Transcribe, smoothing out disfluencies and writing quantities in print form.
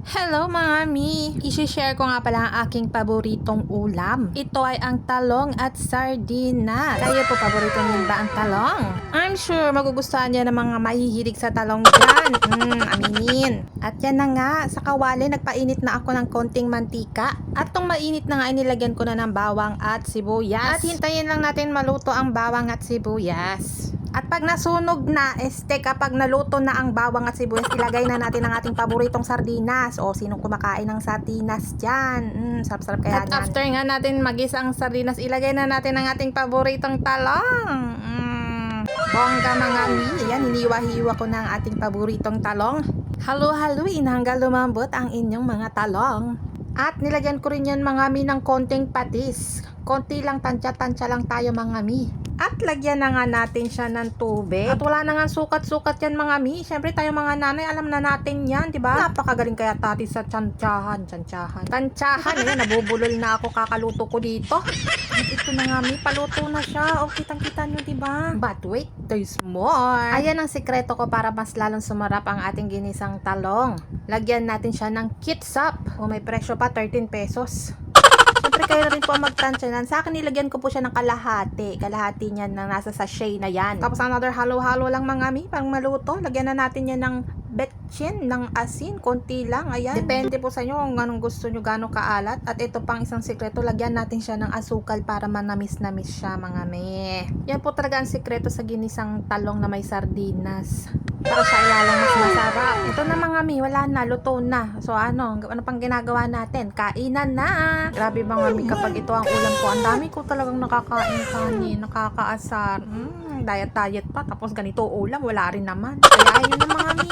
Hello mga mi! I-share ko nga pala ang aking paboritong ulam. Ito ay ang talong at sardinas. Kayo po paborito niyo ba ang talong? I'm sure magugustuhan niya ng mga mahihilig sa talong dyan. Aminin. At yan na nga, sa kawali nagpainit na ako ng konting mantika. At tong mainit na nga inilagyan ko na ng bawang at sibuyas. At hintayin lang natin maluto ang bawang at sibuyas. At pag nasunog na, kapag naluto na ang bawang at sibuyas, ilagay na natin ang ating paboritong sardinas. O, sinong kumakain ng sardinas dyan? Sarap-sarap kaya At yan. after nga natin magisa ang sardinas, ilagay na natin ang ating paboritong talong. Bongga mga mi, yan, hiniwa-hiwa ko na ang ating paboritong talong. Halo-haloin hanggang lumambot ang inyong mga talong. At nilagyan ko rin yan mga mi ng konting patis. Konti lang, tansya-tansya lang tayo mga mi. At lagyan na nga natin siya ng tubig. At wala na nga sukat-sukat yan mga mi. Siyempre tayo mga nanay, alam na natin yan, di ba? Napakagaling kaya tati sa tantsahan. Ayan, nabubulol na ako kakaluto ko dito. At ito na nga mi, paluto na siya. O, kitang-kita nyo, di ba? But wait, there's more. Ayan ang sikreto ko para mas lalong sumarap ang ating ginisang talong. Lagyan natin siya ng ketchup. O, may presyo pa, 13 pesos. Siyempre kayo na rin po magtansya nan. Sa akin nilagyan ko po siya ng kalahati. Kalahati niyan na nasa sachet na yan. Tapos another halo-halo lang mga mi. Pang maluto. Lagyan na natin yan ng betchin, ng asin. Konti lang. Ayan. Depende po sa inyo kung anong gusto nyo, gano'ng kaalat. At ito pang isang sikreto. Lagyan natin siya ng asukal para manamis-namis siya mga mi. Yan po talaga ang sikreto sa ginisang talong na may sardinas. Para siya ilalang mas masarap. Ito na mga mi, wala na, luto na. So ano pang ginagawa natin? Kainan na! Grabe mga mi, kapag ito ang ulam ko, ang dami ko talagang nakakain kanin, nakakaasar. Diet pa, tapos ganito ulam, wala rin naman. Kaya ayun na mga mi.